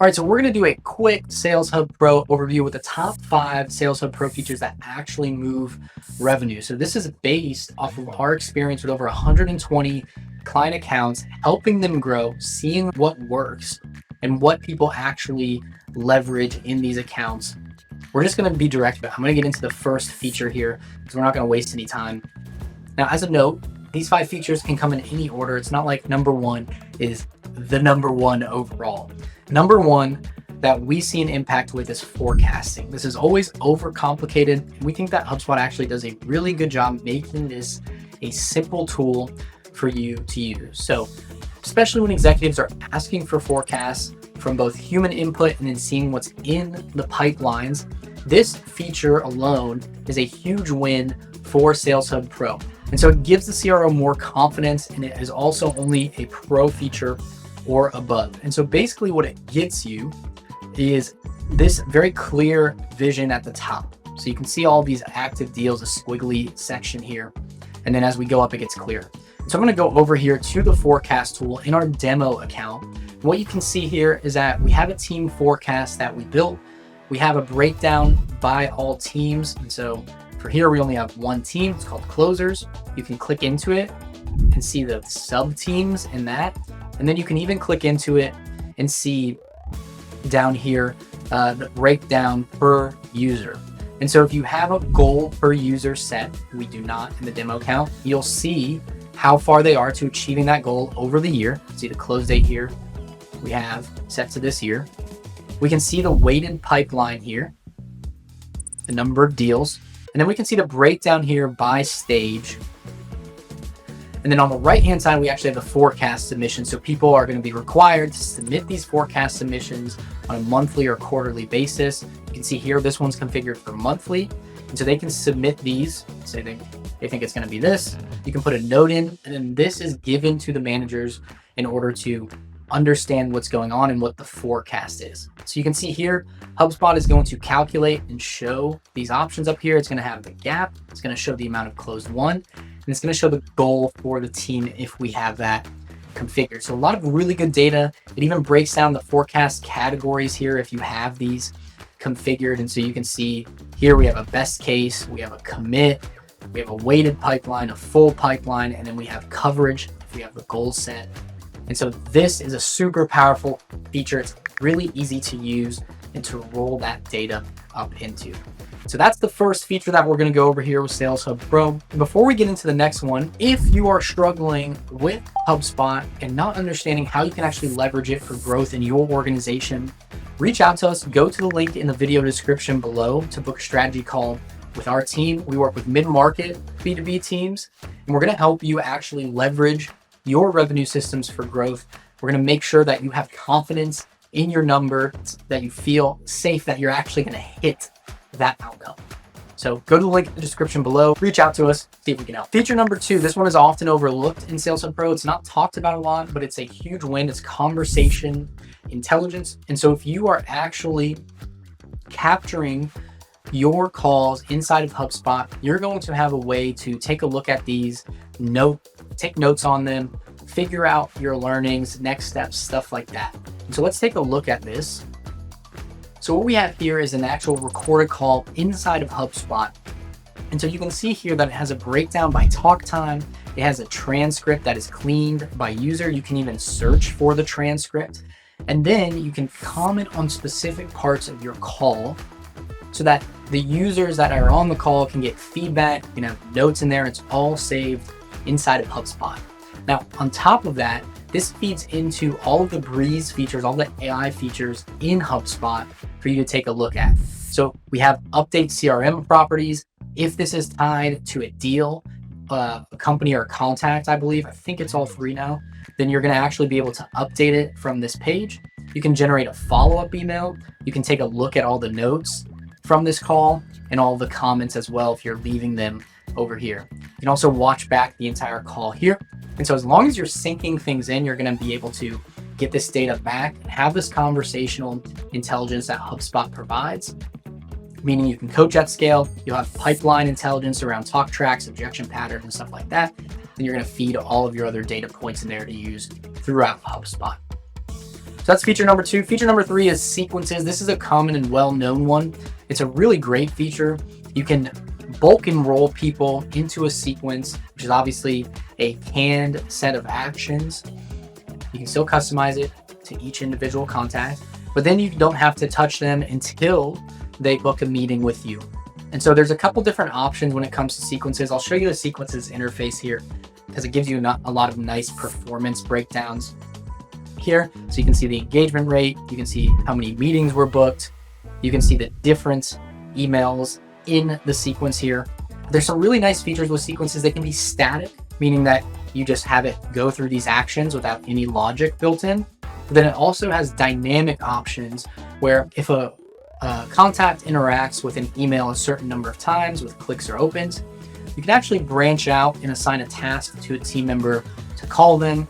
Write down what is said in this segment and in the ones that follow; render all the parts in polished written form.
All right, so we're going to do a quick Sales Hub Pro overview with the top 5 Sales Hub Pro features that actually move revenue. So this is based off of our experience with over 120 client accounts, helping them grow, seeing what works and what people actually leverage in these accounts. We're just going to be direct, but I'm going to get into the first feature here because we're not going to waste any time. Now, as a note, these 5 features can come in any order. It's not like number 1 is the number 1 overall. Number 1 that we see an impact with is forecasting. This is always overcomplicated, and we think that HubSpot actually does a really good job making this a simple tool for you to use. So, especially when executives are asking for forecasts from both human input and then seeing what's in the pipelines, this feature alone is a huge win for Sales Hub Pro. And so it gives the CRO more confidence, and it is also only a pro feature or above. And so basically what it gets you is this very clear vision at the top. So you can see all these active deals, a squiggly section here. And then as we go up, it gets clear. So I'm going to go over here to the forecast tool in our demo account. What you can see here is that we have a team forecast that we built. We have a breakdown by all teams. And so for here, we only have one team. It's called closers. You can click into it and see the sub teams in that. And then you can even click into it and see down here the breakdown per user. And so if you have a goal per user set, we do not in the demo account, you'll see how far they are to achieving that goal over the year. See the close date here we have set to this year. We can see the weighted pipeline here, the number of deals, and then we can see the breakdown here by stage. And then on the right-hand side, we actually have the forecast submission. So people are going to be required to submit these forecast submissions on a monthly or quarterly basis. You can see here, this one's configured for monthly. And so they can submit these, say they think it's going to be this. You can put a note in, and then this is given to the managers in order to understand what's going on and what the forecast is. So you can see here, HubSpot is going to calculate and show these options up here. It's going to have the gap. It's going to show the amount of closed won. And it's going to show the goal for the team if we have that configured. So a lot of really good data. It even breaks down the forecast categories here if you have these configured. And so you can see here we have a best case, we have a commit, we have a weighted pipeline, a full pipeline, and then we have coverage if we have the goal set. And so this is a super powerful feature. It's really easy to use and to roll that data up into. So that's the first feature that we're going to go over here with Sales Hub Pro. And before we get into the next one, if you are struggling with HubSpot and not understanding how you can actually leverage it for growth in your organization, reach out to us. Go to the link in the video description below to book a strategy call with our team. We work with mid-market B2B teams, and we're going to help you actually leverage your revenue systems for growth. We're going to make sure that you have confidence in your number, that you feel safe that you're actually going to hit that outcome. So go to the link in the description below, reach out to us, see if we can help. Feature number 2, this one is often overlooked in Sales Hub Pro. It's not talked about a lot, but it's a huge win. It's conversation intelligence. And so if you are actually capturing your calls inside of HubSpot, you're going to have a way to take a look at these, take notes on them, figure out your learnings, next steps, stuff like that. And so let's take a look at this. So what we have here is an actual recorded call inside of HubSpot. And so you can see here that it has a breakdown by talk time. It has a transcript that is cleaned by user. You can even search for the transcript. And then you can comment on specific parts of your call so that the users that are on the call can get feedback. You can have notes in there. It's all saved inside of HubSpot. Now, on top of that, this feeds into all of the Breeze features, all the AI features in HubSpot for you to take a look at. So we have update CRM properties. If this is tied to a deal, a company or a contact, I think it's all 3 now, then you're going to actually be able to update it from this page. You can generate a follow-up email. You can take a look at all the notes from this call and all the comments as well if you're leaving them over here. You can also watch back the entire call here. And so as long as you're syncing things in, you're going to be able to get this data back and have this conversational intelligence that HubSpot provides, meaning you can coach at scale. You'll have pipeline intelligence around talk tracks, objection patterns, and stuff like that. Then you're going to feed all of your other data points in there to use throughout HubSpot. So that's feature number 2. Feature number 3 is sequences. This is a common and well-known one. It's a really great feature. You can bulk enroll people into a sequence, which is obviously a canned set of actions. You can still customize it to each individual contact, but then you don't have to touch them until they book a meeting with you. And so there's a couple different options when it comes to sequences. I'll show you the sequences interface here because it gives you a lot of nice performance breakdowns here. So you can see the engagement rate, you can see how many meetings were booked, you can see the different emails in the sequence here. There's some really nice features with sequences. They can be static, meaning that you just have it go through these actions without any logic built in. But then it also has dynamic options where if a contact interacts with an email a certain number of times with clicks or opens, you can actually branch out and assign a task to a team member to call them,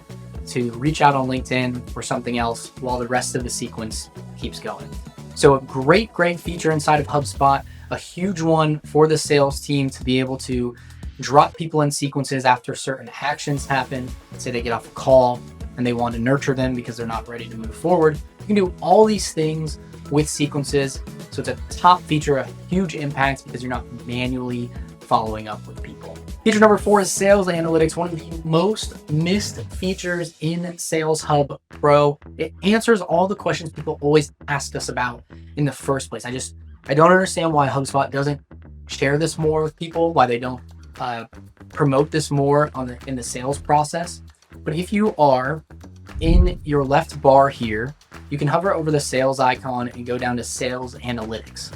to reach out on LinkedIn or something else while the rest of the sequence keeps going. So a great feature inside of HubSpot, a huge one for the sales team to be able to drop people in sequences after certain actions happen. Let's say they get off a call and they want to nurture them because they're not ready to move forward. You can do all these things with sequences. So it's a top feature, a huge impact because you're not manually following up with people. Feature number 4 is sales analytics, one of the most missed features in Sales Hub Pro. It answers all the questions people always ask us about in the first place. I don't understand why HubSpot doesn't share this more with people, why they don't promote this more in the sales process. But if you are in your left bar here, you can hover over the sales icon and go down to sales analytics.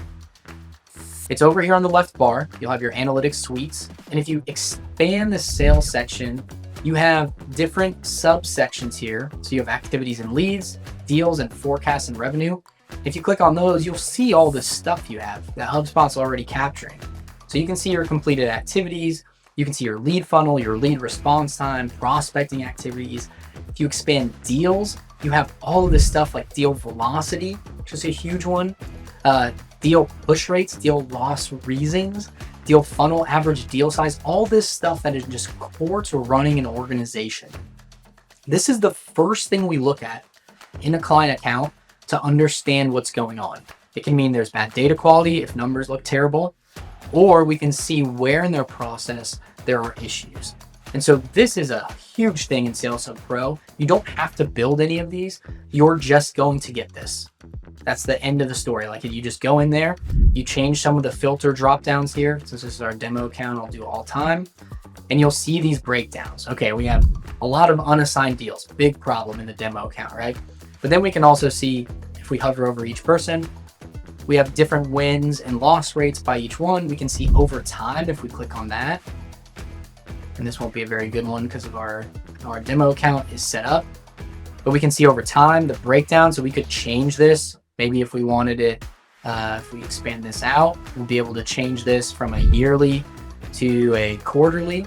It's over here on the left bar. You'll have your analytics suites. And if you expand the sales section, you have different subsections here. So you have activities and leads, deals and forecasts and revenue. If you click on those, you'll see all the stuff you have that HubSpot's already capturing. So you can see your completed activities. You can see your lead funnel, your lead response time, prospecting activities. If you expand deals, you have all of this stuff like deal velocity, which is a huge one. Deal push rates, deal loss reasons, deal funnel average deal size, all this stuff that is just core to running an organization. This is the first thing we look at in a client account to understand what's going on. It can mean there's bad data quality if numbers look terrible, or we can see where in their process there are issues. And so this is a huge thing in Sales Hub Pro. You don't have to build any of these. You're just going to get this. That's the end of the story. Like you just go in there, you change some of the filter drop downs here. Since this is our demo account, I'll do all time. And you'll see these breakdowns. Okay, we have a lot of unassigned deals. Big problem in the demo account, right? But then we can also see if we hover over each person, we have different wins and loss rates by each one. We can see over time if we click on that. And this won't be a very good one because of our demo account is set up. But we can see over time the breakdown. So we could change this. Maybe if we wanted it, if we expand this out, we'll be able to change this from a yearly to a quarterly.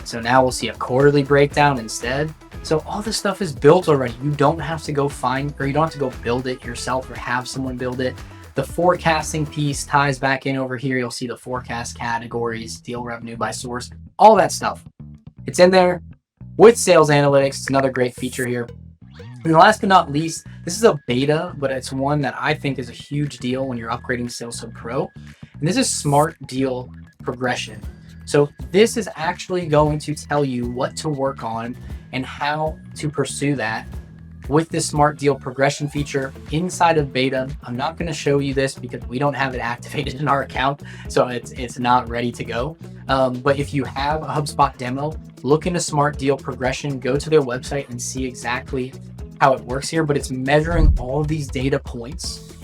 So now we'll see a quarterly breakdown instead. So all this stuff is built already. You don't have to go find, or you don't have to go build it yourself or have someone build it. The forecasting piece ties back in over here. You'll see the forecast categories, deal revenue by source, all that stuff. It's in there with sales analytics. It's another great feature here. And last but not least, this is a beta, but it's one that I think is a huge deal when you're upgrading Sales Hub Pro. And this is Smart Deal Progression. So this is actually going to tell you what to work on and how to pursue that with this Smart Deal Progression feature inside of beta. I'm not going to show you this because we don't have it activated in our account, so it's not ready to go. But if you have a HubSpot demo, look into Smart Deal Progression, go to their website and see exactly how it works here. But it's measuring all of these data points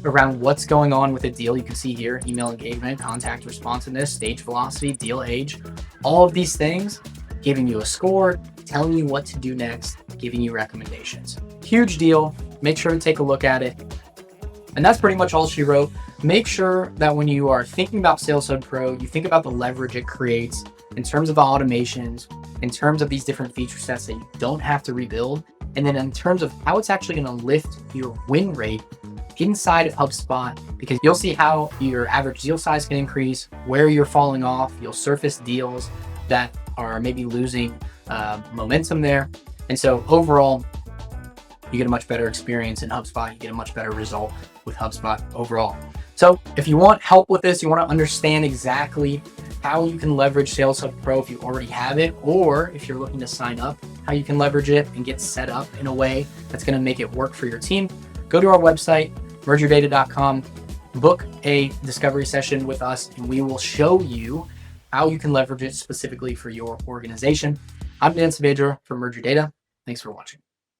around what's going on with a deal. You can see here, email engagement, contact responsiveness, stage velocity, deal age, all of these things, giving you a score, telling you what to do next, giving you recommendations. Huge deal. Make sure to take a look at it. And that's pretty much all she wrote. Make sure that when you are thinking about Sales Hub Pro, you think about the leverage it creates in terms of the automations, in terms of these different feature sets that you don't have to rebuild, and then in terms of how it's actually going to lift your win rate inside of HubSpot, because you'll see how your average deal size can increase, where you're falling off. You'll surface deals that are maybe losing momentum there. And so overall, you get a much better experience in HubSpot. You get a much better result with HubSpot overall. So if you want help with this, you want to understand exactly how you can leverage Sales Hub Pro if you already have it, or if you're looking to sign up, how you can leverage it and get set up in a way that's going to make it work for your team, go to our website, MergeYourData.com, book a discovery session with us, and we will show you how you can leverage it specifically for your organization. I'm Dan Saavedra from MergeYourData. Thanks for watching.